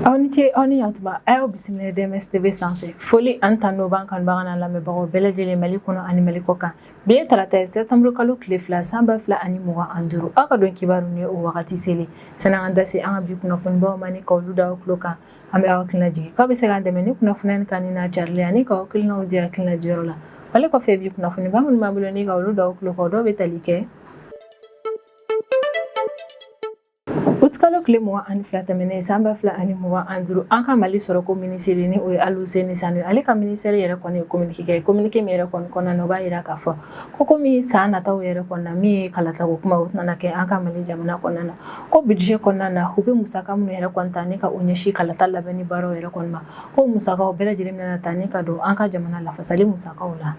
Aw ni ce aw ni yantuma a y'aw bisimila DMS TV sanfɛ foli an tan n'o b'an kanubaga n'an lamɛnbagaw bɛɛ lajɛlen Mali kɔnɔ ani Mali kɔ kan bi ye tarata ye septembre kalo tile 2 san 2025 aw ka dɔn kibaru ni o wagati selen san'an da se an ka bi kunnafonibaw ma ni ka olu da aw tulo kan an bɛ aw hakilina jigin k'aw bɛ se k'an dɛmɛ ni kunnafoniya ni kan ni n'a carilen ani ka hakilinaw di hakilina diyɔrɔ la wale kɔfɛ bi kunnafoniba minnu b'an bolo ni ka olu da aw tulo kan dɔw bɛ tali kɛ Utkalo tile 22 tɛmɛnen san 2025 an ka Mali sɔrɔko minisiri ni o ye Aluseni Sanu ale ka ministère yɛrɛ kɔni ye communiqué kɛ communiqué min yɛrɛ kɔni kɔnɔna na o b'a yira k'a fɔ ko komi san nataw yɛrɛ kɔnɔna min ye kalatago kuma o tɛna kɛ an ka Mali jamana kɔnɔna na ko budget kɔnɔna na u bɛ musaka minnu yɛrɛ kɔni ta ni ka o ɲɛsin kalata labɛnni baaraw yɛrɛ kɔni ma ko musakaw bɛɛ lajɛlen bɛna ta ni ka don an ka jamana lafasali musakaw la.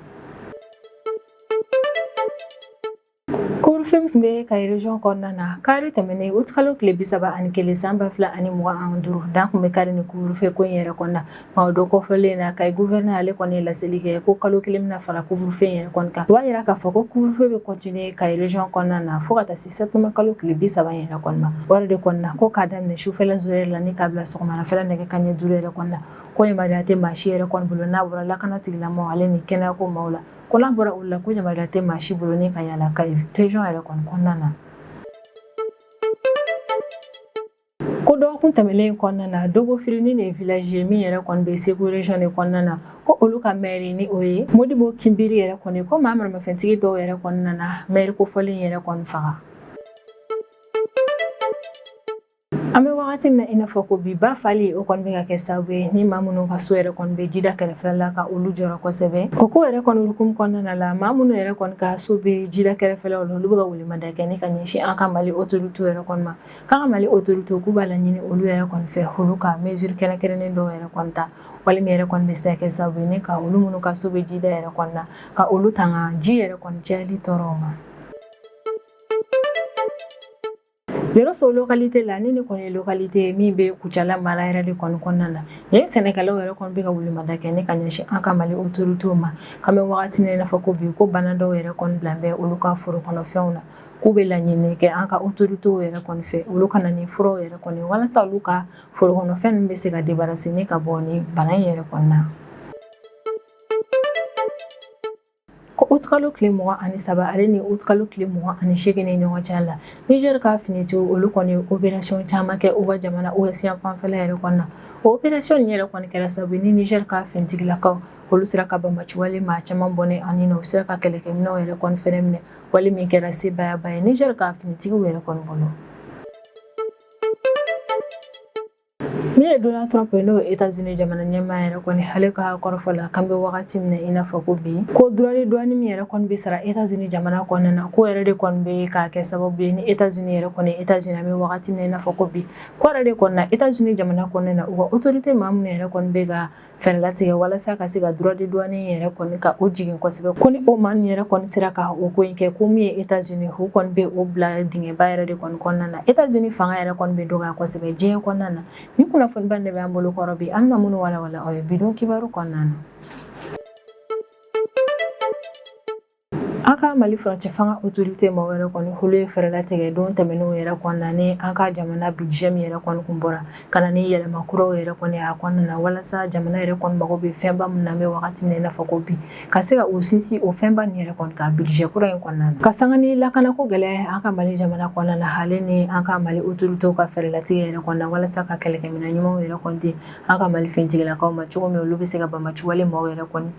Couvre-feu tun bɛ Kayi région kɔnɔna na kari tɛmɛnen Utkalo tile 31 san 2025 dan tun bɛ kari ni couvre-feu ko in yɛrɛ kɔnɔna nka o don kɔfɛlen na Kayi gouverneur ale kɔni ye laseli kɛ ko kalo kelen bɛna fara couvre-feu in yɛrɛ kɔni kan o b'a yira k'a fɔ ko couvre-feu bɛ continuer Kayi région kɔnɔna na fo ka taa se septembre kalo tile 30 yɛrɛ kɔni ma o yɛrɛ de kɔni na ko k'a daminɛ sufɛla zone la ni k'a bila sɔgɔmadafɛla nɛgɛ kanɲɛ 5 yɛrɛ kɔni na ko yamaruya tɛ maa si yɛrɛ kɔni bolo n'a bɔra lakana tigilamɔgɔ ale ni kɛnɛyako maaw la ko n'a bɔra olu la ko yamaruya tɛ maa si bolo ni ka yala Kayi région yɛrɛ kɔni kɔnɔna na. Ko dɔgɔkun tɛmɛnen kɔnɔna na Dogo Firini de ye village ye min yɛrɛ kɔni bɛ Segu région de kɔnɔna na ko olu ka maire ni o ye Modibo Kinbiri yɛrɛ kɔni ko maa maramafɛntigi dɔw yɛrɛ kɔnɔna na maire kofɔlen yɛrɛ kɔni faga. An bɛ wagati min na i n'a fɔ ko bi ba fali o kɔni bɛ ka kɛ sababu ye ni maa minnu ka so yɛrɛ kɔni bɛ jida kɛrɛfɛ la ka olu jɔrɔ kosɛbɛ o ko yɛrɛ kɔni hukumu kɔnɔna la maa minnu yɛrɛ kɔni ka so bɛ jida kɛrɛfɛlaw la olu bɛ ka welemada kɛ ni ka ɲɛsin an ka Mali autorité yɛrɛ kɔni ma k'an ka Mali autorité k'u b'a laɲini olu yɛrɛ kɔni fɛ olu ka mesure kɛrɛnkɛrɛnnen dɔw yɛrɛ kɔni ta walima yɛrɛ kɔni bɛ se ka kɛ sababu ye ni ka olu minnu ka so bɛ jida yɛrɛ kɔni na ka olu tanga ji yɛrɛ kɔni cayali tɔɔrɔw ma. Yɔrɔso localité la ni kɔni ye localité min bɛ Kucala mara yɛrɛ de kɔni kɔnɔna na yen sɛnɛkɛlaw yɛrɛ kɔni bɛ ka welemada kɛ ni ka ɲɛsin an ka Mali autorité ma k'an bɛ wagati min na i n'a fɔ ko bi ko bana dɔw yɛrɛ kɔni bila bɛ olu ka foro kɔnɔfɛnw na k'u bɛ laɲini kɛ an ka autorité yɛrɛ kɔni fɛ olu kana ni furaw yɛrɛ kɔni walasa olu ka foro kɔnɔfɛn ninnu bɛ se ka débarrasser ni ka bɔ ni bana in yɛrɛ kɔni na. Ko Utkalo tile 23 ale ni Utkalo tile 28 ni ɲɔgɔn cɛ la Niger ka finitigiw olu kɔni ye opération caman kɛ u ka jamana ouest yan fanfɛla yɛrɛ kɔni na o opération in yɛrɛ kɔni kɛra sababu ni Niger ka finitigilakaw olu sera ka banbaci wale maa caman bɔnɛ ani na u sera ka kɛlɛkɛminɛw yɛrɛ kɔni fɛnɛ minɛ wale min kɛra sebayaba ye Niger ka finitigiw yɛrɛ kɔni bolo. Min ye Donald Trump ye n'o ye États-Unis jamana ɲɛmaa yɛrɛ kɔni ale ka kɔrɔfɔ la k'an bɛ wagati min na i n'a fɔ ko bi ko droit de douane min yɛrɛ kɔni bɛ sara États-Unis jamana kɔnɔna na ko yɛrɛ de kɔni bɛ ka kɛ sababu ye ni États-Unis yɛrɛ kɔni États-Unis an bɛ wagati min na i n'a fɔ ko bi ko yɛrɛ de kɔni na États-Unis jamana kɔnɔna na u ka autorité maa minnu yɛrɛ kɔni bɛ ka fɛɛrɛ latigɛ walasa ka se ka droit de douane yɛrɛ kɔni ka o jigin kosɛbɛ ko ni o maa ninnu yɛrɛ kɔni sera ka o ko in kɛ ko min ye États-Unis u kɔni bɛ o bila dingɛba yɛrɛ de kɔni kɔnɔna na États-Unis fanga yɛrɛ kɔni bɛ dɔgɔya kosɛbɛ diɲɛ kɔnɔna na ni kunnafoniba de b'an bolo kɔrɔ bi an bɛna minnu walawala aw ye bidon kibaru kɔnɔna na. An ka Mali furancɛ fanga autorité ma wɛrɛ kɔni olu ye fɛɛrɛ latigɛ don tɛmɛnenw yɛrɛ kɔnɔna ni an ka jamana budget min yɛrɛ kɔni kun bɔra ka na ni yɛlɛma kuraw yɛrɛ kɔni a kɔnɔna na walasa jamana yɛrɛ kɔni mago bɛ fɛnba min na an bɛ wagati min na i n'a fɔ ko bi ka se ka o sinsin o fɛnba nin yɛrɛ kɔni ka budget kura in kɔnɔna na ka sanga ni lakanako gɛlɛya an ka Mali jamana kɔnɔna na ale ni an ka Mali autorité ka fɛɛrɛ latigɛ yɛrɛ kɔnɔna walasa ka kɛlɛkɛminɛn ɲumanw yɛrɛ kɔni di an ka Mali finitigilakaw ma cogo min olu bɛ se ka banbaci wale maaw yɛrɛ kɔni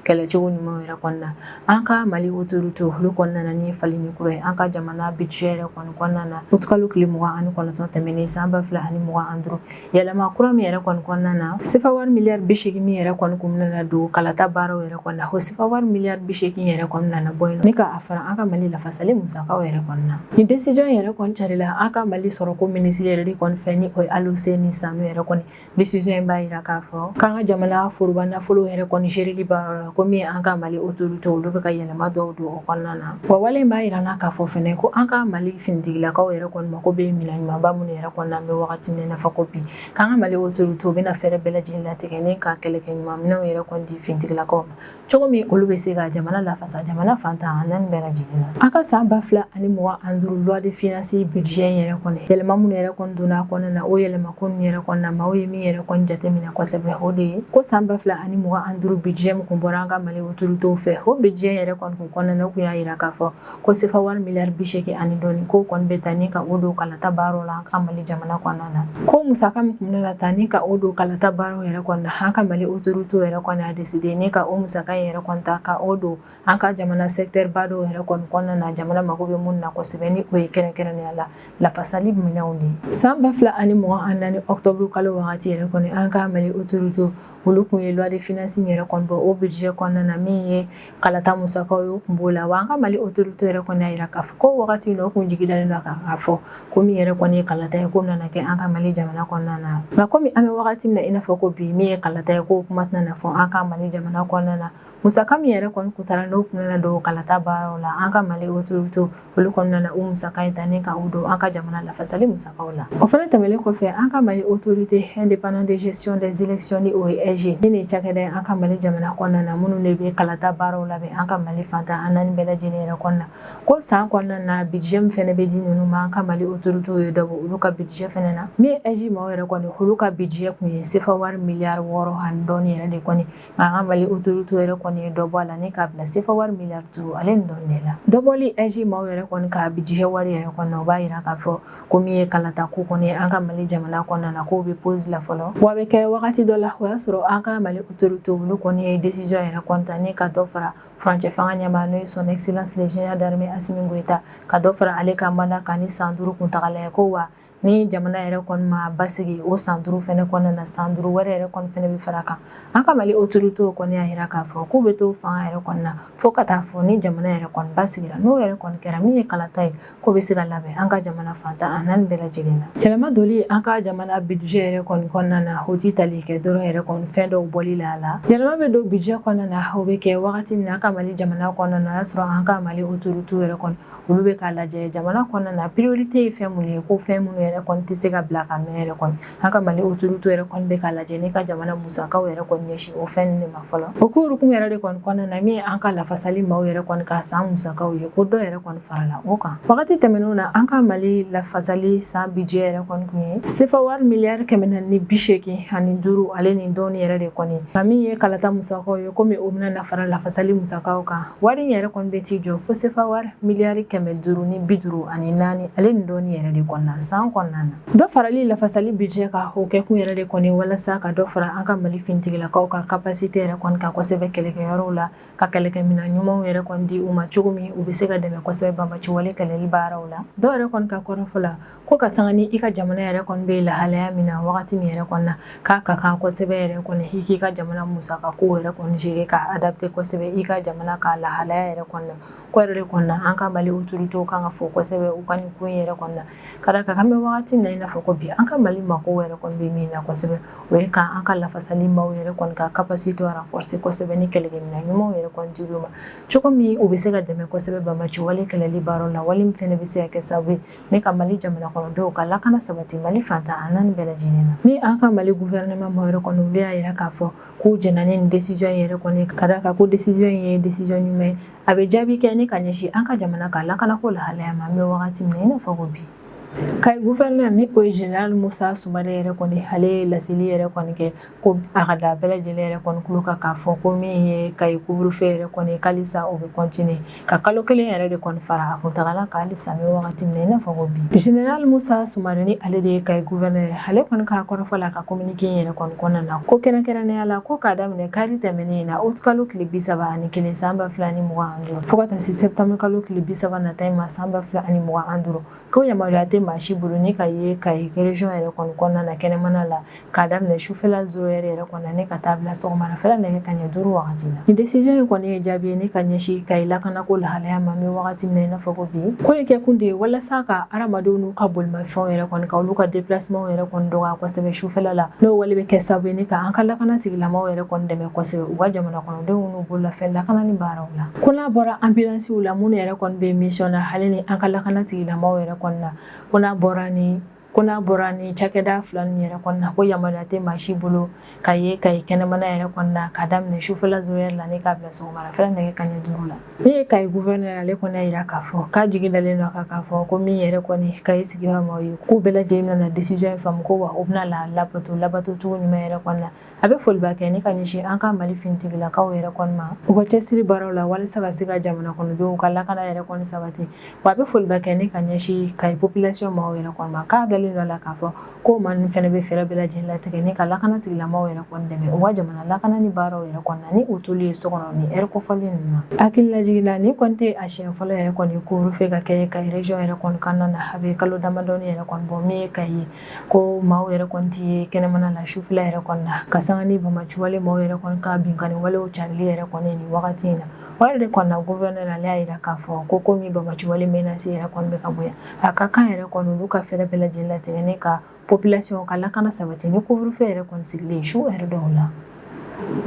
kɛlɛcogo ɲumanw yɛrɛ kɔnɔna na an ka Mali autorité olu kɔnɔna na ni falini kura ye an ka jamana budget yɛrɛ kɔni kɔnɔna na Utkalo tile 29 tɛmɛnen san 2025 yɛlɛma kura min yɛrɛ kɔni kɔnɔna na sefa wari miliyari 80 min yɛrɛ kɔni kun bɛna don kalata baaraw yɛrɛ kɔnɔna o sefa wari miliyari 80 yɛrɛ kɔni nana bɔ yen ni ka a fara an ka Mali lafasali musakaw yɛrɛ kɔnɔna na ni décision yɛrɛ kɔni carila an ka Mali sɔrɔko ministre yɛrɛ de kɔni fɛ ni o ye Aluseni Sanu yɛrɛ kɔni décision in b'a yira k'a fɔ k'an ka jamana foroba nafolo yɛrɛ kɔni gérili baaraw la ko min an ka Mali autorité olu bɛ ka yɛlɛma dɔw don o kɔnɔna na wa wale in b'a yira n'a k'a fɔ fɛnɛ ko an ka Mali finitigilakaw yɛrɛ kɔni mako bɛ minɛn ɲumanba minnu yɛrɛ kɔnɔna an bɛ wagati min na i n'a fɔ ko bi k'an ka Mali autorité u bɛna fɛɛrɛ bɛɛ lajɛlen latigɛ ni ka kɛlɛkɛ ɲumanminɛnw yɛrɛ kɔni di finitigilakaw ma cogo min olu bɛ se ka jamana lafasa jamana fantan a naani bɛɛ lajɛlen na. An ka san 2025 loi de finance budget yɛrɛ kɔni yɛlɛma minnu yɛrɛ kɔni donna a kɔnɔna na o yɛlɛma ko ninnu yɛrɛ kɔnɔna maaw ye min yɛrɛ kɔni jateminɛ kosɛbɛ o de ye ko san 2025 budget min kun bɔra an ka Mali autoritéw fɛ o budget yɛrɛ kɔni kun kɔnɔna na o kun y'a yira k'a fɔ ko CFA wari miliyari 80 ani dɔɔni ko kɔni bɛ taa ni ka o don kalata baaraw la an ka Mali jamana kɔnɔna na ko musaka min kun bɛna taa ni ka o don kalata baaraw yɛrɛ kɔnɔna na an ka Mali autoritéw yɛrɛ kɔni a décidé ni ka o musaka in yɛrɛ kɔni ta ka o don an ka jamana secteur ba dɔw yɛrɛ kɔni kɔnɔna na jamana mago bɛ mun na kosɛbɛ ni o ye kɛrɛnkɛrɛnnenya la lafasali minɛnw de san 2024 octobre kalo wagati yɛrɛ kɔni an ka Mali autoritéw olu kun ye loi de finance yɛrɛ kɔni bɔ o budget kɔnɔna na min ye kalata musakaw ye o kun b'o la wa an ka Mali autorité yɛrɛ kɔni y'a yira k'a fɔ ko wagati in o kun jigidalen don k'a fɔ ko min yɛrɛ kɔni ye kalata ye ko nana kɛ an ka Mali jamana kɔnɔna na nka komi an bɛ wagati min na i n'a fɔ ko bi min ye kalata ye ko kuma tɛna fɔ an ka Mali jamana kɔnɔna na musaka min yɛrɛ kɔni kuntara n'o kun nana don kalata baaraw la an ka Mali autoritéw olu kɔnɔna na o musaka in ta ni ka o don an ka jamana lafasali musakaw la o fana tɛmɛlen kɔfɛ an ka Mali autorité indépendante de gestion des élections ni o ye EG ni ne cakɛda ye an ka Mali jamana kɔnɔna na minnu de bɛ kalata baaraw labɛn an ka Mali fantan a naani bɛɛ lajɛlen yɛrɛ kɔnɔna ko san kɔnɔna na budget min fɛnɛ bɛ di ninnu ma an ka Mali autoritéw ye dɔ bɔ olu ka budget fɛnɛ na min ye EG maaw yɛrɛ kɔni olu ka budget kun ye CFA wari miliyari 6 ani dɔɔni yɛrɛ de kɔni an ka Mali autoritéw yɛrɛ kɔni ye dɔ bɔ a la ni k'a bila CFA wari miliyari 5 ale ni dɔɔni de la dɔbɔli EG maaw yɛrɛ kɔni ka budget wari yɛrɛ kɔnɔna o b'a yira k'a fɔ ko min ye kalata ko kɔni ye an ka Mali jamana kɔnɔna na k'o bɛ pause la fɔlɔ wa bɛ kɛ wagati dɔ la o y'a sɔrɔ an ka Mali autoritéw olu kɔni ye décision yɛrɛ kɔni ta ni ka dɔ fara furancɛ fanga ɲɛmaa n'o ye son excellence le général d'armée Assimi Goïta ka dɔ fara ale ka mandat kan ni san 5 kuntagala ye ko wa ni jamana yɛrɛ kɔni ma basigi o san 5 fɛnɛ kɔnɔna na san 5 wɛrɛ yɛrɛ kɔni fɛnɛ bɛ fara kan an ka Mali autoritéw kɔni y'a yira k'a fɔ k'u bɛ to fanga yɛrɛ kɔni na fo ka taa fɔ ni jamana yɛrɛ kɔni basigira n'o yɛrɛ kɔni kɛra min ye kalata ye k'o bɛ se ka labɛn an ka jamana fantan a naani bɛɛ lajɛlen na yɛlɛma doli an ka jamana budget yɛrɛ kɔni kɔnɔna na o ti tali kɛ dɔrɔn yɛrɛ kɔni fɛn dɔw bɔli la a la yɛlɛma bɛ don budget kɔnɔna na o bɛ kɛ wagati min na an ka Mali jamana kɔnɔna na o y'a sɔrɔ an ka Mali autoritéw yɛrɛ kɔni olu bɛ k'a lajɛ jamana kɔnɔna na priorité ye fɛn mun ye ko fɛn minnu yɛrɛ kɔni tɛ se ka bila ka mɛn yɛrɛ kɔni an ka Mali autoritéw yɛrɛ kɔni bɛ k'a lajɛ ni ka jamana musakaw yɛrɛ kɔni ɲɛsin o fɛn ninnu de ma fɔlɔ o hukumu yɛrɛ de kɔni kɔnɔna na min ye an ka lafasali maaw yɛrɛ kɔni ka san musakaw ye ko dɔ yɛrɛ kɔni farala o kan wagati tɛmɛnenw na an ka Mali lafasali san budget yɛrɛ kɔni kun ye CFA wari miliyari 485 ani 5 ale ni dɔɔni yɛrɛ de kɔni nka min ye kalata musakaw ye komi o bɛna fara lafasali musakaw kan wari yɛrɛ kɔni bɛ t'i jɔ fo CFA wari miliyari 500 ni 50 ani 4 ale ni dɔɔni yɛrɛ de kɔnɔna san kɔnɔna na dɔ farali lafasali budget ka o kɛ kun yɛrɛ de kɔni walasa ka dɔ fara an ka Mali finitigilakaw ka capacité yɛrɛ kɔni ka kosɛbɛ kɛlɛkɛyɔrɔw la ka kɛlɛkɛminɛn ɲumanw yɛrɛ kɔni di u ma cogo min u bɛ se ka dɛmɛ kosɛbɛ banbaciwale kɛlɛli baaraw la dɔw yɛrɛ kɔni ka kɔrɔfɔ la ko ka sanga ni i ka jamana yɛrɛ kɔni bɛ lahalaya min na wagati min yɛrɛ kɔni na k'a ka kan kosɛbɛ yɛrɛ kɔni i k'i ka jamana musaka ko yɛrɛ kɔni gérer ka adapter kosɛbɛ i ka jamana ka lahalaya yɛrɛ kɔni na ko yɛrɛ de kɔni na an ka Mali autoritéw kan ka fɔ kosɛbɛ u ka nin ko in yɛrɛ kɔni na ka d'a kan an bɛ wagati min na i n'a fɔ ko bi an ka Mali mako yɛrɛ kɔni bɛ min na kosɛbɛ o ye ka an ka lafasali maaw yɛrɛ kɔni ka capacité renforcer kosɛbɛ ni kɛlɛkɛminɛn ɲumanw yɛrɛ kɔni di u ma cogo min u bɛ se ka dɛmɛ kosɛbɛ banbaciwale kɛlɛli baaraw la wale min fɛnɛ bɛ se ka kɛ sababu ye ni ka Mali jamana kɔnɔdenw ka lakana sabati Mali fantan a naani bɛɛ lajɛlen na ni an ka Mali gouvernement maaw yɛrɛ kɔni olu y'a yira k'a fɔ k'u jɛnna ni décision yɛrɛ kɔni ka d'a kan ko décision in ye décision ɲuman ye a bɛ jaabi kɛ ni ka ɲɛsin an ka jamana ka lakanako lahalaya ma an bɛ wagati min na i n'a fɔ ko bi Kai gouverneur ni o ye général Musa Sumare yɛrɛ kɔni ale ye laseli yɛrɛ kɔni kɛ ko a ka da bɛɛ lajɛlen yɛrɛ kɔni tulo kan k'a fɔ ko min ye Kai couvre-feu yɛrɛ kɔni halisa o bɛ continuer ka kalo 1 yɛrɛ de kɔni fara a kuntagala kan halisa an bɛ wagati min na i n'a fɔ ko bi général Musa Sumare ni ale de ye Kai gouverneur ale kɔni ka kɔrɔfɔ la ka communiqué yɛrɛ kɔni kɔnɔna na ko kɛrɛnkɛrɛnnenya la ko k'a daminɛ kari tɛmɛnen na août kalo tile 31 san 2025 fo ka taa se septembre kalo tile 30 nata in ma san 2025 ko yamaruya tɛ maa si bolo ni ka ye Kayi région yɛrɛ kɔnɔna na kɛnɛmana la k'a daminɛ sufɛla 0 heure yɛrɛ kɔnɔna ne ka taa bila sɔgɔmadafɛla nɛgɛ kanɲɛ 5 wagati la. Ni décision in kɔni ye jaabi ye ne ka ɲɛsin Kayi lakanako lahalaya ma n bɛ wagati min na i n'a fɔ ko bi ko in kɛ kun de ye walasa ka hadamadenw n'u ka bolimafɛnw yɛrɛ kɔni ka olu ka déplacement yɛrɛ kɔni dɔgɔya kosɛbɛ sufɛla la n'o wale bɛ kɛ sababu ye ni ka an ka lakana tigilamɔgɔw yɛrɛ kɔni dɛmɛ kosɛbɛ u ka jamana kɔnɔdenw n'u bololafɛn lakanani baaraw la. Ko n'a bɔra ambulansiw la minnu yɛrɛ kɔni bɛ mission na hali ni an ka lakana tigilamɔgɔw yɛrɛ kɔni na ko n'a bɔra ni cakɛda 2 ninnu yɛrɛ kɔni na ko yamaruya tɛ maa si bolo ka ye Kayi kɛnɛmana yɛrɛ kɔni na k'a daminɛ sufɛla 0 heure la ne k'a bila sɔgɔmadafɛla nɛgɛ kanɲɛ 5 la. Min ye Kayi gouverneur ale kɔni y'a jira k'a fɔ k'a jigi dalen don a kan k'a fɔ ko min yɛrɛ kɔni Kayi sigibagaw ye k'u bɛɛ lajɛlen bɛna décision in faamu ko wa u bɛna labato cogo ɲuman yɛrɛ kɔni na. A bɛ foliba kɛ ne ka ɲɛsin an ka Mali finitigilakaw yɛrɛ kɔni ma u ka cɛsiri baaraw la walasa ka se ka jamana kɔnɔdenw ka lakana yɛrɛ kɔni sabati. Wa a bɛ foliba kɛ ne ka ɲɛsin Kayi population maaw yɛrɛ kɔni ma k'a dalen don a la k'a fɔ ko maa ninnu fɛnɛ bɛ fɛɛrɛ bɛɛ lajɛlen latigɛ ni ka lakana tigilamɔgɔw yɛrɛ kɔni dɛmɛ u ka jamana lakana ni baaraw yɛrɛ kɔni na ni u tolu ye sokɔnɔ ni heure kofɔlen ninnu na. Hakililajigin ni kɔni tɛ a siɲɛ fɔlɔ yɛrɛ kɔni couvre-feu ka kɛ Kayi région yɛrɛ kɔni kɔnɔna na a bɛ kalo damadɔni yɛrɛ kɔni bɔ min ye Kayi ye ko maaw yɛrɛ kɔni tɛ ye kɛnɛmana la sufɛla yɛrɛ kɔni na ka sanga ni bamaciwale maaw yɛrɛ kɔni ka binkani walew carili yɛrɛ kɔni ni wagati in na. O yɛrɛ de kɔni na gouverneur ale y'a jira k'a fɔ ko komi bamaciwale menace yɛrɛ kɔni bɛ ka bonya a ka kan yɛrɛ kɔni olu ka fɛɛrɛ bɛɛ lajɛlen latigɛ ne ka population ka lakana sabati ni couvre-feu yɛrɛ kɔni sigilen su heure dɔw la.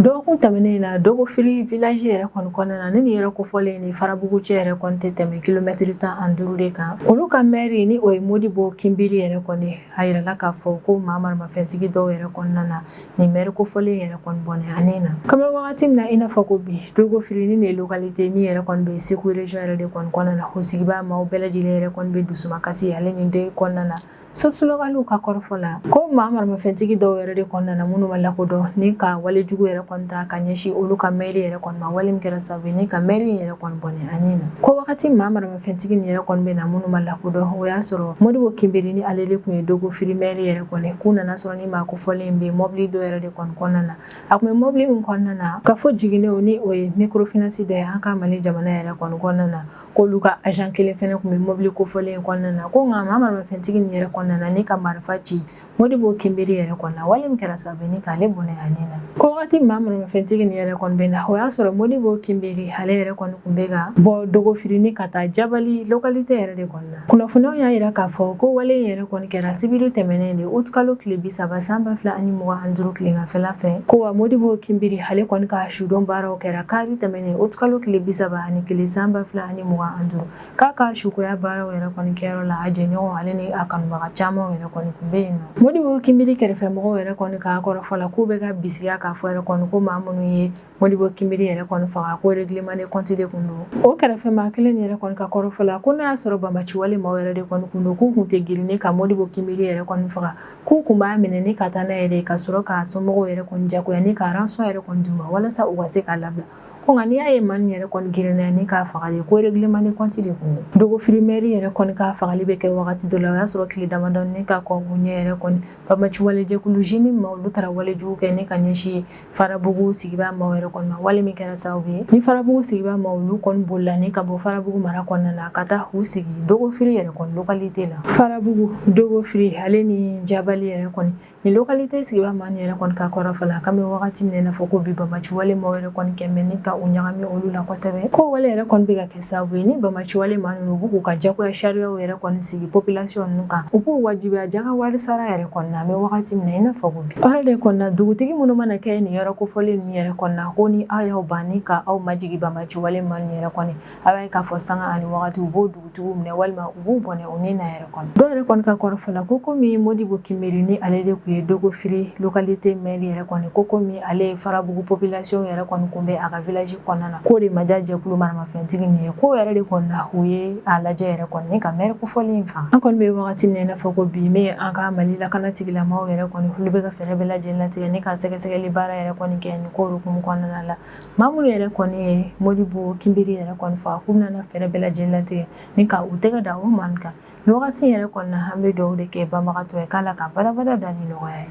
Dɔgɔkun tɛmɛnen na Dogofili village yɛrɛ kɔni kɔnɔna na ni nin yɛrɛ kofɔlen ni Farabugu cɛ yɛrɛ kɔni tɛ tɛmɛ kilomètre 15 de kan. Olu ka maire ni o ye Modibo Kinbiri yɛrɛ kɔni a yirala k'a fɔ ko maa maramafɛntigi dɔw yɛrɛ kɔnɔna na nin maire kofɔlen yɛrɛ kɔni bɔnɛ ani na. Kabini wagati min na i n'a fɔ ko bi Dogofili ni nin localité min yɛrɛ kɔni bɛ Segu région yɛrɛ de kɔni kɔnɔna na o sigibaa maaw bɛɛ lajɛlen yɛrɛ kɔni bɛ dusumakasi ale nin de kɔnɔna na. Source locale ka kɔrɔfɔ la ko maa maramafɛntigi dɔw yɛrɛ de kɔnɔna na minnu ma lakodɔn ni ka wale jugu yɛrɛ kɔni ta ka ɲɛsin olu ka maire yɛrɛ kɔni ma wale min kɛra sababu ye ni ka maire yɛrɛ kɔni bɔnɛ ani na. Ko wagati maa maramafɛntigi nin yɛrɛ kɔni bɛ na minnu ma lakodɔn o y'a sɔrɔ Modibo Kinbiri ni ale de tun ye Dogofili maire yɛrɛ kɔni k'u nana sɔrɔ ni maa kofɔlen bɛ mobili dɔ yɛrɛ de kɔni kɔnɔna na a tun bɛ mobili min kɔnɔna na ka fɔ jiginnenw ni o ye microfinance dɔ ye an ka Mali jamana yɛrɛ kɔni kɔnɔna na k'olu ka agent kelen fɛnɛ tun bɛ mobili kofɔlen kɔnɔna na ko nka maa maramafɛntigi nin yɛrɛ kɔnɔna na ni ka marifa ci Modibo Kinbiri yɛrɛ kɔnɔna na wale min kɛra sababu ye ni k'ale bɔnɛ ani na. Ko wagati maa maramafɛntigi nin yɛrɛ kɔni bɛ na o y'a sɔrɔ Modibo Kinbiri ale yɛrɛ kɔni tun bɛ ka bɔ Dogofili ni ka taa Jabali localité yɛrɛ de kɔnɔna na. Kunnafoniyaw y'a jira k'a fɔ ko wale in yɛrɛ kɔni kɛra sibiri tɛmɛnen de août kalo tile 30 san 2025 tileganfɛla fɛ ko wa Modibo Kinbiri ale kɔni ka sudon baaraw kɛra kari tɛmɛnen août kalo tile 31 san 2025 k'a ka sukoya baaraw yɛrɛ kɔni kɛyɔrɔ la a jɛɲɔgɔn ale ni a kanubaga caman yɛrɛ kɔni tun bɛ yen nɔ. Modibo Kinbiri kɛrɛfɛmɔgɔw yɛrɛ kɔni k'a kɔrɔfɔ la k'u bɛ ka bisigiya k'a fɔ yɛrɛ kɔni ko maa minnu ye Modibo Kinbiri yɛrɛ kɔni faga ko règlement de compte de kun don. O kɛrɛfɛmaa kelen yɛrɛ kɔni ka kɔrɔfɔ la ko n'a y'a sɔrɔ bamaciwale maaw yɛrɛ de kɔni kun don k'u kun tɛ girin ka Modibo Kinbiri yɛrɛ kɔni faga k'u kun b'a minɛ ni ka taa n'a yɛrɛ ka sɔrɔ k'a somɔgɔw yɛrɛ kɔni jagoya ni ka rançon yɛrɛ kɔni d'u ma walasa u ka se k'a labila. Ko nka n'i y'a ye maa nin yɛrɛ kɔni girinna ni k'a faga de ko règlement de compte de kun don. Dogofili maire yɛrɛ kɔni ka fagali bɛ kɛ wagati dɔ la o y'a sɔrɔ tile damadɔni ni ka kɔn u ɲɛ yɛrɛ kɔni bamaciwale jɛkulu jeune maaw olu taara wale jugu kɛ ni ka ɲɛsin Farabugu sigibaa maaw yɛrɛ kɔni ma wale min kɛra sababu ye ni Farabugu sigibaa maaw olu kɔni bolila ni ka bɔ Farabugu mara kɔnɔna na ka taa u sigi Dogofili yɛrɛ kɔni localité la. Farabugu Dogofili ale ni Jabali yɛrɛ kɔni ni localité sigibaa maa nin yɛrɛ kɔni ka kɔrɔfɔ la kabini wagati min na i n'a fɔ ko bi bamaciwale maaw yɛrɛ kɔni kɛmɛ ni ka u ɲagami olu la kosɛbɛ ko wale yɛrɛ kɔni bɛ ka kɛ sababu ye ni bamaciwale maa ninnu u b'u k'u ka jagoya sariyaw yɛrɛ kɔni sigi population ninnu kan u b'u wajibiya jaga wari sara yɛrɛ kɔni na an bɛ wagati min na i n'a fɔ ko bi. O yɛrɛ de kɔni na dugutigi minnu mana kɛ nin yɔrɔ kofɔlen ninnu yɛrɛ kɔni na ko ni aw y'aw ban ni ka aw majigi bamaciwale maa ninnu yɛrɛ kɔni a b'a ye k'a fɔ sanga ani wagati u b'o dugutigiw minɛ walima u b'u bɔnɛ u ni na yɛrɛ kɔni. Dɔw yɛrɛ kɔni ka kɔrɔfɔ la ko komi Modibo Kinbiri ni ale de tun ye Dogofili localité maire yɛrɛ kɔni ko komi ale ye Farabugu population yɛrɛ kɔni kun bɛ a ka village kɔnɔna na k'o de maja jɛkulu maramafɛntigi nin ye k'o yɛrɛ de kɔni na u ye a lajɛ yɛrɛ kɔni ni ka maire kofɔlen in faga. An kɔni bɛ wagati min na i n'a fɔ ko bi min an ka Mali lakana tigilamɔgɔw yɛrɛ kɔni olu bɛ ka fɛɛrɛ bɛɛ lajɛlen latigɛ ni ka sɛgɛsɛgɛli baara yɛrɛ kɔni kɛ nin ko hokumu kɔnɔna la maa minnu yɛrɛ kɔni ye Modibo Kinbiri yɛrɛ kɔni faga k'u bɛna fɛɛrɛ bɛɛ lajɛlen latigɛ ni ka u tɛgɛ da o maa nin kan nin wagati yɛrɛ kɔni na an bɛ dugawu de kɛ banbagatɔ ye k'Ala ka badabada da ni nɔgɔya ye.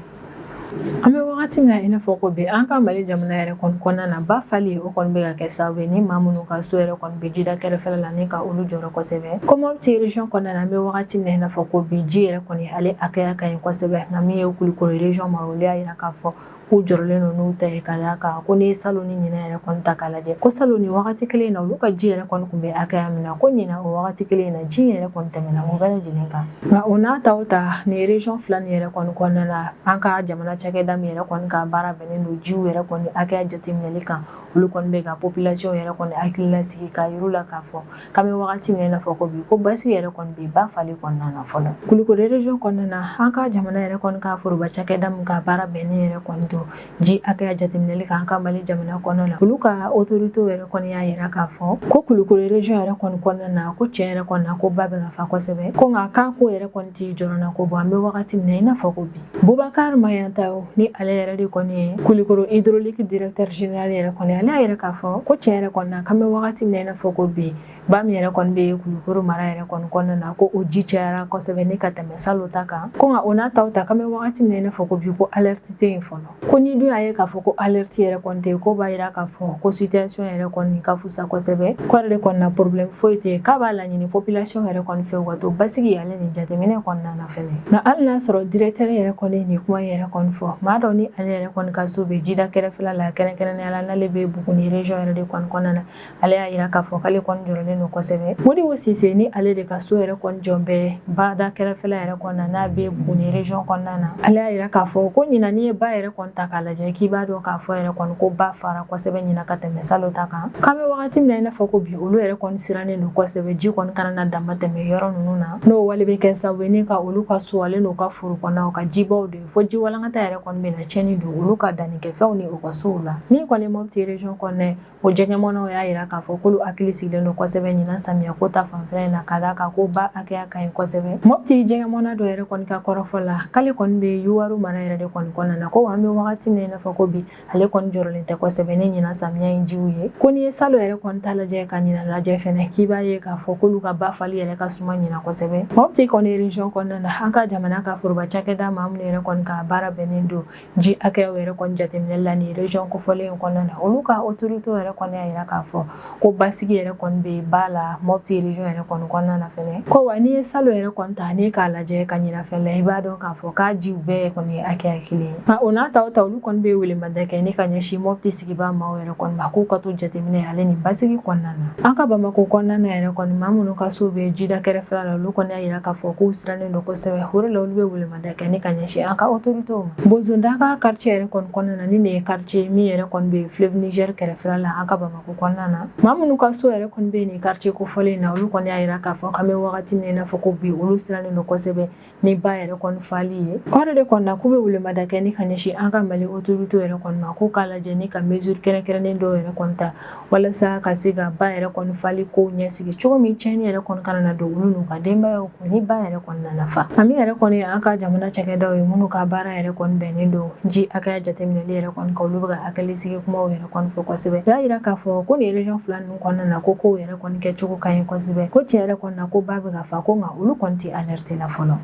An bɛ wagati min na i n'a fɔ ko bi an ka Mali jamana yɛrɛ kɔnɔna na ba fali o kɔni bɛ ka kɛ sababu ye ni maa minnu ka so yɛrɛ kɔni bɛ jida kɛrɛfɛla la ni ka olu jɔrɔ kosɛbɛ. Ko Mopti région kɔnɔna na an bɛ wagati min na i n'a fɔ ko bi ji yɛrɛ kɔni ale hakɛya ka ɲi kosɛbɛ nka min ye Kulukoro région ma olu y'a jira k'a fɔ k'u jɔrɔlen don n'u ta ye ka d'a kan ko n'i ye salon ni ɲinɛ yɛrɛ kɔni ta k'a lajɛ ko salon ni wagati kelen in na olu ka ji yɛrɛ kɔni tun bɛ hakɛya min na ko ɲina o wagati kelen in na ji yɛrɛ kɔni tɛmɛna o bɛɛ lajɛlen kan. Nka o n'a ta o ta nin région fila nin yɛrɛ kɔni kɔnɔna na an ka jamana cakɛda min yɛrɛ kɔni ka baara bɛnnen don jiw yɛrɛ kɔni hakɛya jateminɛli kan olu kɔni bɛ ka population yɛrɛ kɔni hakili lasigi k'a yir'u la k'a fɔ k'an bɛ wagati min na i n'a fɔ ko bi ko basigi yɛrɛ kɔni bɛ ba fali kɔnɔna na fɔlɔ. Kulukoro région kɔnɔna na an ka jamana yɛrɛ kɔni ka foroba cakɛda min ka baara bɛnnen yɛrɛ kɔni don ji hakɛya jateminɛli kan an ka Mali jamana kɔnɔna na olu ka autorité yɛrɛ kɔni y'a jira k'a fɔ ko Kulukoro région yɛrɛ kɔni kɔnɔna na ko tiɲɛ yɛrɛ kɔni na ko ba bɛ ka fa kosɛbɛ ko nka k'a ko yɛrɛ kɔni tɛ jɔrɔna ko bɔ an bɛ wagati min na i n'a fɔ ko bi Bubakari Mayanta ni ale yɛrɛ de kɔni ye Kulukoro hydraulique directeur général yɛrɛ kɔni ale y'a yɛrɛ k'a fɔ ko tiɲɛ yɛrɛ kɔni na k'an bɛ wagati min na i n'a fɔ ko bi ba min yɛrɛ kɔni bɛ Kulukoro mara yɛrɛ kɔni kɔnɔna na ko o ji cayara kosɛbɛ ni ka tɛmɛ salon ta kan ko nka o n'a ta o ta k'an bɛ wagati min na i n'a fɔ ko bi ko alerte tɛ yen fɔlɔ ko ni dun y'a ye k'a fɔ ko alerte yɛrɛ kɔni tɛ yen ko b'a jira k'a fɔ ko situation yɛrɛ kɔni ka fusa kosɛbɛ ko ale de kɔni na problème foyi tɛ yen k'a b'a laɲini population yɛrɛ kɔni fɛ u ka to basigi ale nin jateminɛ kɔnɔna na fɛnɛ nka hali n'a sɔrɔ directeur yɛrɛ kɔni ye nin kuma yɛrɛ kɔni fɔ maa dɔ ni ale yɛrɛ kɔni ka so bɛ jida kɛrɛfɛla la kɛrɛnkɛrɛnnenya la n'ale bɛ Buguni région yɛrɛ de kɔni kɔnɔna na ale y'a jira k'a fɔ k'ale kɔni jɔrɔlen don kosɛbɛ Modibo Sise ni ale de ka so yɛrɛ kɔni jɔn bɛ bada kɛrɛfɛla yɛrɛ kɔnɔna n'a bɛ Buguni région kɔnɔna na ale y'a jira k'a fɔ ko ɲina n'i ye ba yɛrɛ kɔni ta k'a lajɛ k'i b'a dɔn k'a fɔ yɛrɛ kɔni ko ba fara kosɛbɛ ɲina ka tɛmɛ salon ta kan k'an bɛ wagati min na i n'a fɔ ko bi olu yɛrɛ kɔni sirannen don kosɛbɛ ji kɔni kana na dama tɛmɛ yɔrɔ ninnu na n'o wale bɛ kɛ sababu ye ni ka olu ka so ale n'u ka foro kɔnɔnaw ka jibaw de fo ji walankata yɛrɛ kɔni bɛ na tiɲɛni don olu ka dannikɛfɛnw ni u ka sow la min kɔni Mopti région kɔnɔna o jɛgɛmɔnaw y'a jira k'a fɔ k'olu hakili sigilen don kosɛbɛ ɲina samiya ko ta fanfɛla in na ka d'a kan ko ba hakɛya ka ɲi kosɛbɛ Mopti jɛgɛmɔna dɔ yɛrɛ kɔni ka kɔrɔfɔ la k'ale kɔni bɛ Yuwaru mara yɛrɛ de kɔni kɔnɔna na ko an bɛ wagati min na i n'a fɔ ko bi ale kɔni jɔrɔlen tɛ kosɛbɛ ni ɲina samiya in jiw ye ko n'i ye salon yɛrɛ kɔni ta lajɛ ka ɲina lajɛ fɛnɛ k'i b'a ye k'a fɔ k'olu ka ba fali yɛrɛ ka suma ɲina kosɛbɛ Mopti kɔni région kɔnɔna na an ka jamana ka foroba cakɛda maa minnu yɛrɛ kɔni ka baara bɛnnen don ji hakɛyaw yɛrɛ kɔni jateminɛli la nin région kofɔlen in kɔnɔna na olu ka autorité yɛrɛ kɔni y'a jira k'a fɔ ko basigi yɛrɛ kɔni bɛ ba la Mopti région yɛrɛ kɔni kɔnɔna na fɛnɛ ko wa n'i ye salon yɛrɛ kɔni ta n'i k'a lajɛ ka ɲina fɛn la i b'a dɔn k'a fɔ k'a jiw bɛɛ kɔni ye hakɛya kelen ye nka o n'a ta o ta olu kɔni bɛ welemada kɛ ni ka ɲɛsin Mopti sigibaa maaw yɛrɛ kɔni ma k'u ka to jateminɛ ale ni basigi kɔnɔna na an ka Bamako kɔnɔna na yɛrɛ kɔni maa minnu ka so bɛ jida kɛrɛfɛla la olu kɔni y'a jira k'a fɔ k'u sirannen don kosɛbɛ o de la olu bɛ welemada kɛ ni ka ɲɛsin an ka autoritéw ma Bozondaka quartier yɛrɛ kɔni kɔnɔna na ni nin ye quartier min yɛrɛ kɔni bɛ fleuve Niger kɛrɛfɛla la an ka Bamako kɔnɔna na maa minnu ka so yɛrɛ kɔni bɛ nin quartier kofɔlen na olu kɔni y'a jira k'a fɔ k'an bɛ wagati min na i n'a fɔ ko bi olu sirannen don kosɛbɛ ni ba yɛrɛ kɔni fali ye o de kɔni na k'u bɛ welemada kɛ ni ka ɲɛsin an ka Mali autoritéw yɛrɛ kɔni ma k'u k'a lajɛ ni ka mesure kɛrɛnkɛrɛnnen dɔw yɛrɛ kɔni ta walasa ka se ka ba yɛrɛ kɔni fali kow ɲɛsigi cogo min tiɲɛni yɛrɛ kɔni kana na don olu n'u ka denbayaw kun ni ba yɛrɛ kɔni nana fa min yɛrɛ kɔni ye an ka jamana cakɛdaw ye minnu ka baara yɛrɛ kɔni bɛnnen don ji hakɛya jateminɛli yɛrɛ kɔni ka olu bɛ ka hakilisigi kumaw yɛrɛ kɔni fɔ kosɛbɛ o y'a jira k'a fɔ ko nin région fila ninnu kɔnɔna na ko kow yɛrɛ kɔni kɛcogo ka ɲi kosɛbɛ ko tiɲɛ yɛrɛ kɔni na ko ba bɛ ka fa ko nka olu kɔni tɛ alerte la fɔlɔ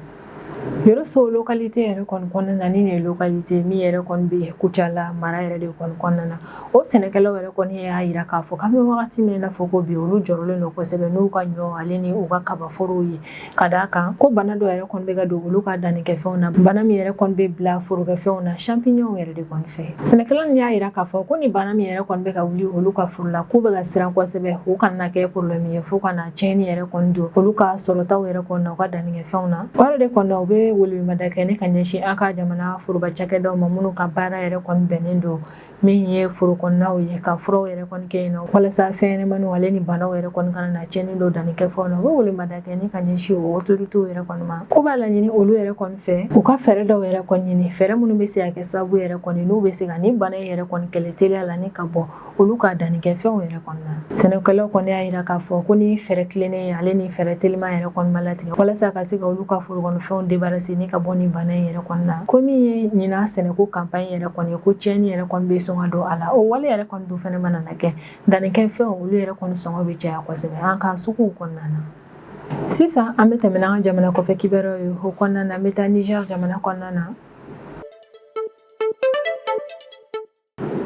Yoroso localité yɛrɛ kɔni kɔnɔna na ni nin ye localité min yɛrɛ kɔni bɛ Kucala mara yɛrɛ de kɔni kɔnɔna na o sɛnɛkɛlaw yɛrɛ kɔni y'a jira k'a fɔ k'an bɛ wagati min na i n'a fɔ ko bi olu jɔrɔlen don kosɛbɛ n'u ka ɲɔ ale ni u ka kabaforow ye ka d'a kan ko bana dɔ yɛrɛ kɔni bɛ ka don olu ka dannikɛfɛnw na bana min yɛrɛ kɔni bɛ bila forokɛfɛnw na champignon yɛrɛ de kɔni fɛ sɛnɛkɛlaw y'a jira k'a fɔ ko ni bana min yɛrɛ kɔni bɛ ka wuli olu ka foro la k'u bɛ ka siran kosɛbɛ u kana kɛ problème ye fo ka na tiɲɛni yɛrɛ kɔni don olu ka sɔrɔtaw yɛrɛ kɔni na u ka dannikɛfɛnw na o yɛrɛ de kɔni na u bɛ welemada kɛ ni ka ɲɛsin an ka jamana foroba cakɛdaw ma minnu ka baara yɛrɛ kɔni bɛnnen don min ye foro kɔnɔnaw ye ka furaw yɛrɛ kɔni kɛ yen nɔ walasa fɛnɲɛnɛmaninw ale ni banaw yɛrɛ kɔni kana na tiɲɛni don dannikɛfɛnw na u bɛ welemada kɛ ni ka ɲɛsin o autoritéw yɛrɛ kɔni ma ko b'a laɲini olu yɛrɛ kɔni fɛ u ka fɛɛrɛ dɔw yɛrɛ kɔni ɲini fɛɛrɛ minnu bɛ se ka kɛ sababu yɛrɛ kɔni n'u bɛ se ka ni bana in yɛrɛ kɔni kɛlɛ teliya la ni ka bɔ olu ka dannikɛfɛnw yɛrɛ kɔni na sɛnɛkɛlaw kɔni y'a jira k'a fɔ ko ni fɛɛrɛ tilennen ale ni fɛɛrɛ teliman yɛrɛ kɔni ma latigɛ walasa ka se ka olu ka foro kɔnɔfɛnw débarrasser ni ka bɔ ni bana in yɛrɛ kɔni na ko min ye ɲina sɛnɛko campagne yɛrɛ kɔni ye ko tiɲɛni yɛrɛ kɔni bɛ sɔn ka don a la o wale yɛrɛ kɔni dun fɛnɛ mana na kɛ dannikɛfɛnw olu yɛrɛ kɔni sɔngɔ bɛ caya kosɛbɛ an ka suguw kɔnɔna na sisan an bɛ tɛmɛ n'an ka jamana kɔfɛ kibaruyaw ye o kɔnɔna na an bɛ taa Niger jamana kɔnɔna na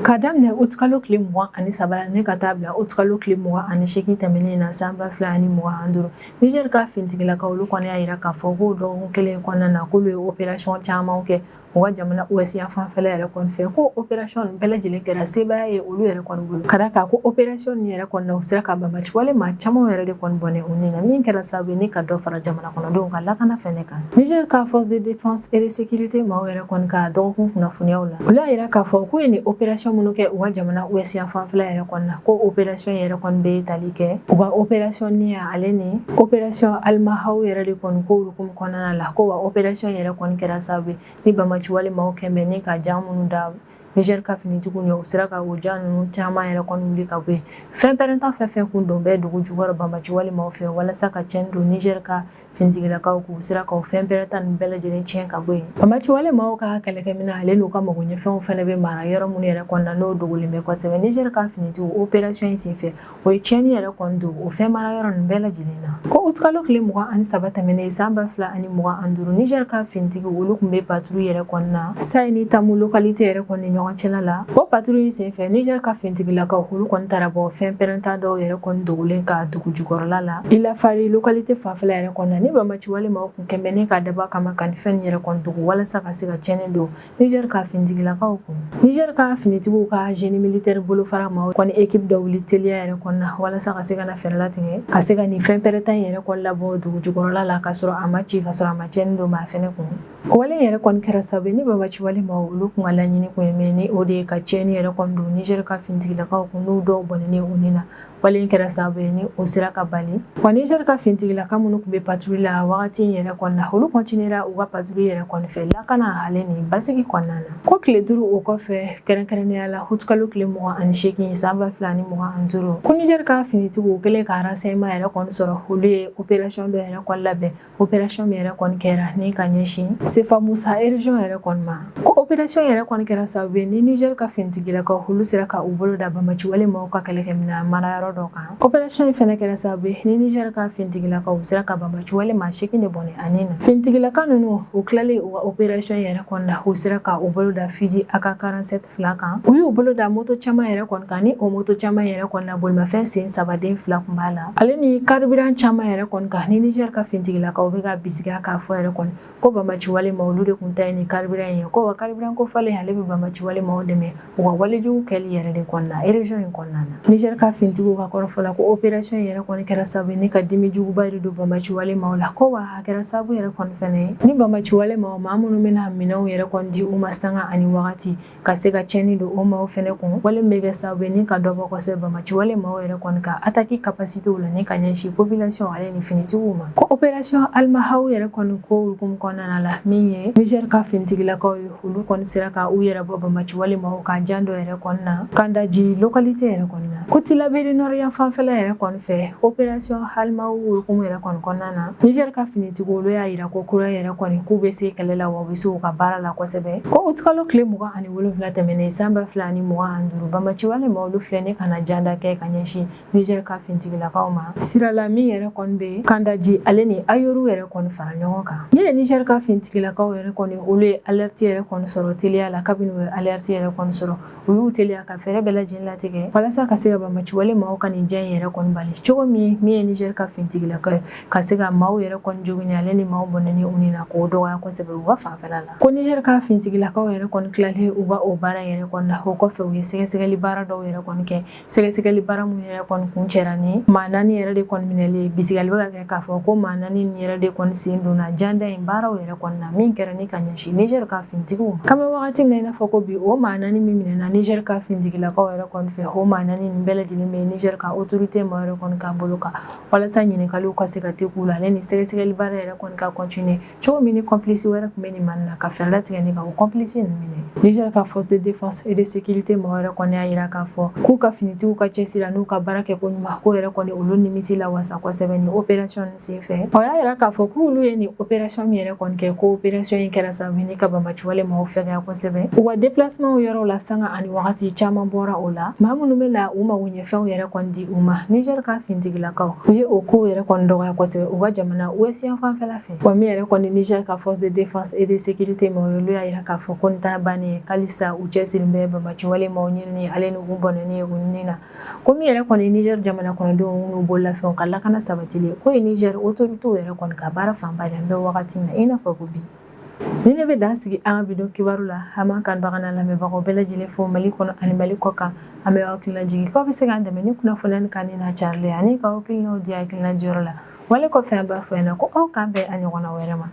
K'a daminɛ août kalo tile 23 ne ka taa bila août kalo tile 28 tɛmɛnen na san 2025 Niger ka finitigilakaw olu kɔni y'a yira k'a fɔ ko dɔgɔkun kelen kɔnɔna na k'olu ye opération caman kɛ u ka jamana ouest yan fanfɛla yɛrɛ kɔni fɛ ko opération nin bɛɛ lajɛlen kɛra sebaya ye olu yɛrɛ kɔni bolo ka d'a kan ko opération nin yɛrɛ kɔni na u sera ka banbati walima caman yɛrɛ de kɔni bɔnɛ u ni na min kɛra sababu ye ni ka dɔ fara jamana kɔnɔdenw ka lakana fɛnɛ kan Niger ka force de défense et de sécurité maaw yɛrɛ kɔni ka dɔgɔkun kunnafoniyaw la olu y'a yira k'a fɔ k'u ye ni opération minnu kɛ u ka jamana ouest yan fanfɛla yɛrɛ kɔni na ko opération yɛrɛ kɔni bɛ tali kɛ u ka opération ni ale ni opération Almahaw yɛrɛ de kɔni ko hukumu kɔnɔna la ko wa opération yɛrɛ kɔni kɛra sababu ye ni banbati walemaw kɛmɛ ni ka jan minnu da Niger ka finitigiw ɲɛ u sera ka o jan ninnu caman yɛrɛ kɔni wuli ka bɔ yen fɛn pɛrɛntan fɛn kun don bɛɛ dugu jukɔrɔ banbati walemaw fɛ walasa ka tiɲɛ don Niger ka finitigilakaw k'u sera ka o fɛn pɛrɛntan ninnu bɛɛ lajɛlen tiɲɛ ka bɔ yen banbati walemaw ka kɛlɛkɛminɛ ale n'u ka magoɲɛfɛnw fɛnɛ bɛ mara yɔrɔ minnu yɛrɛ kɔnɔna n'o dogolen bɛ kosɛbɛ Niger ka finitigiw opération in senfɛ o ye tiɲɛni yɛrɛ kɔni don o fɛn mara yɔrɔ ninnu bɛɛ lajɛlen na ko août kalo tile 23 tɛmɛnen san 2025 Niger ka finitigiw olu tun bɛ patrouille yɛrɛ kɔnɔna na Sayi ni Tamu localité yɛrɛ kɔni ɲɔgɔn cɛla la o patrouille senfɛ Niger ka finitigilakaw olu kɔni taara bɔ fɛn pɛrɛntan dɔw yɛrɛ kɔni dogolen ka dugu jukɔrɔla la Ilafari localité fanfɛla yɛrɛ kɔnɔna ni banbati walemaw kun kɛmɛ ka daba kama ka ni fɛn yɛrɛ kɔni dogo walasa ka se ka tiɲɛni don Niger ka finitigilakaw kun Niger ka finitigiw ka génie militaire bolofara maaw kɔni équipe dɔ wuli teliya yɛrɛ kɔnɔna walasa ka se ka na fɛɛrɛ latigɛ ka se ka ni fɛn pɛrɛntan yɛrɛ kɔni labɔ dugu jukɔrɔla la ka sɔrɔ a ma ci ka sɔrɔ a ma tiɲɛni don maa fɛnɛ kun o wale yɛrɛ kɔni kɛra sababu ni banbati walemaw olu kun ka laɲini kun ye min ni o de ye ka tiɲɛni yɛrɛ kɔni don Niger ka finitigilakaw kun n'u dɔw bɔnɛnen u ni na wale in kɛra sababu ye ni o sera ka bali wa Niger ka finitigilaka minnu kun bɛ patrouille la wagati in yɛrɛ kɔni na olu continuera u ka patrouille yɛrɛ kɔni fɛ lakana hale ni basigi kɔnɔna na ko tile 5 o kɔfɛ kɛrɛnkɛrɛnnenya la août kalo tile 28 san 2025 ko Niger ka finitigiw kɛlen ka renseignement yɛrɛ kɔni sɔrɔ olu ye opération dɔ yɛrɛ kɔni labɛn opération min yɛrɛ kɔni kɛra ni ka ɲɛsin Sefa Musa région yɛrɛ kɔni ma ko opération yɛrɛ kɔni kɛra sababu ye ni Niger ka finitigilakaw olu sera ka u bolo da banbati walemaw ka kɛlɛkɛminɛ marayɔrɔ dɔ kan opération in fɛnɛ kɛra sababu ye ni Niger ka finitigilakaw sera ka banbati walema 8 de bɔnɛ ani na finitigilaka ninnu u tilalen u ka opération yɛrɛ kɔni na u sera ka u bolo da fusil AK-47 fila kan u y'u bolo da moto caman yɛrɛ kɔni kan ni o moto caman yɛrɛ kɔni na bolimafɛn sen 3 den 2 kun b'a la ale ni carburant caman yɛrɛ kɔni kan ni Niger ka finitigilakaw bɛ ka bisigiya k'a fɔ yɛrɛ kɔni ko banbati walemaw olu de kun ta ye ni carburant ye ko wa carburant ko falen ale bɛ banbati walemaw dɛmɛ u ka walejugu kɛli yɛrɛ de kɔni na région in kɔnɔna na Niger ka finitigiw ka kɔrɔfɔla ko opération yɛrɛ kɔni kɛra sababu ye ni ka dimi juguba de don banbati walemaw la ko wa a kɛra sababu yɛrɛ kɔni fɛnɛ ye ni banbati walemaw maa minnu bɛna minɛnw yɛrɛ kɔni di u ma sanga ani wagati ka se ka tiɲɛni don o maaw fɛnɛ kun wale min bɛ kɛ sababu ye ni ka dɔ bɔ kosɛbɛ banbati walemaw yɛrɛ kɔni ka attaque capacité la ni ka ɲɛsin population ale ni finitigiw ma ko opération Almahaw yɛrɛ kɔni ko hukumu kɔnɔna la min ye Niger ka finitigilakaw ye olu kɔni sera ka u yɛrɛ bɔ banbati walemaw ka jan dɔ yɛrɛ kɔni na Kandaji localité yɛrɛ kɔni na ko Tilaberi Nord yan fanfɛla yɛrɛ kɔni fɛ opération Almahaw hukumu yɛrɛ kɔni kɔnɔna na Niger ka finitigiw olu y'a yira ko kura yɛrɛ kɔni k'u bɛ se kɛlɛ la wa u bɛ se u ka baara la kosɛbɛ ko août kalo tile 27 tɛmɛnen san 2025 banbati walemaw olu filɛ ni kana janda kɛ ka ɲɛsin Niger ka finitigilakaw ma sirala min yɛrɛ kɔni bɛ Kandaji ale ni Ayoru yɛrɛ kɔni fara ɲɔgɔn kan min ye Niger ka finitigilakaw yɛrɛ kɔni olu ye alerte yɛrɛ kɔni sɔrɔ teliya la kabini u ye alerte yɛrɛ kɔni sɔrɔ u y'u teliya ka fɛɛrɛ bɛɛ lajɛlen latigɛ walasa ka se ka banbati walemaw ka nin diya in yɛrɛ kɔni bali cogo min ye Niger ka finitigilakaw ye ka se ka maaw yɛrɛ kɔni jogini ale ni maaw bɔnɛni u ni na k'o dɔgɔya kosɛbɛ u ka fanfɛla la ko Niger ka finitigilakaw yɛrɛ kɔni tilalen u ka o baara yɛrɛ kɔni na o kɔfɛ u ye sɛgɛsɛgɛli baara dɔw yɛrɛ kɔni kɛ sɛgɛsɛgɛli baara mun yɛrɛ kɔni kun cɛra ni maa 4 yɛrɛ de kɔni minɛli bisigali bɛ ka kɛ k'a fɔ ko maa 4 nin yɛrɛ de kɔni sen donna janda in baaraw yɛrɛ kɔni na min kɛra ni ka ɲɛsin Niger ka finitigiw ma k'an bɛ wagati min na i n'a fɔ ko bi o maa 4 min minɛna Niger ka finitigilakaw yɛrɛ kɔni fɛ o maa 4 nin bɛɛ lajɛlen bɛ Niger ka autorité ma yɛrɛ kɔni ka bolo kan walasa ɲininkaliw ka se ka te k'u la ale ni sɛgɛsɛgɛli baara yɛrɛ kɔni ka continuer cogo min ni complice wɛrɛ tun bɛ nin Mali la ka fɛɛrɛ latigɛ ni ka o complice ninnu minɛ Niger ka force de défense et de sécurité ma yɛrɛ kɔni y'a yira k'a fɔ k'u ka finitigiw ka cɛsiri n'u ka baara kɛ ko ɲuman ko yɛrɛ kɔni olu nimisi la wasa kosɛbɛ ni opération nin senfɛ o y'a yira k'a fɔ k'olu ye ni opération min yɛrɛ kɔni kɛ ko opération in kɛra sababu ye ni ka banbati walemaw fɛgɛya kosɛbɛ u ka déplacement yɔrɔ la sanga ani wagati caman bɔra o la maa minnu bɛ na u mago ɲɛfɛnw yɛrɛ kɔni di u ma Niger ka fintigilakaw u ye o ko yɛrɛ kɔni dɔgɔya kosɛbɛ u ka jamana ouest yan fanfɛla fɛ wa min yɛrɛ kɔni Niger ka force de défense et de sécurité ma olu y'a yira k'a fɔ ko nin t'a bannen ye halisa u cɛsirilen bɛ bɛnbaliwale maaw ɲinini ale ni u bɔnɛni ye u ni na ko min yɛrɛ kɔni Niger jamana kɔnɔdenw n'u bololafɛnw ka lakana sabatilen ko ye Niger autorités yɛrɛ kɔni ka baara fanba de an bɛ wagati min na i n'a fɔ ko bi ni ne bɛ dan sigi an ka bidon kibaru la an b'an kanbaga n'a lamɛnbagaw bɛɛ lajɛlen fo Mali kɔnɔ ani Mali kɔ kan an bɛ aw hakilina jigin k'aw bɛ se k'an dɛmɛ ni kunnafoniya ni kan n'a carilen ani ka hakilinaw di hakilina diyɔrɔ la wale kɔfɛ an b'a fɔ yan ko aw k'an bɛn a ɲɔgɔnna wɛrɛ ma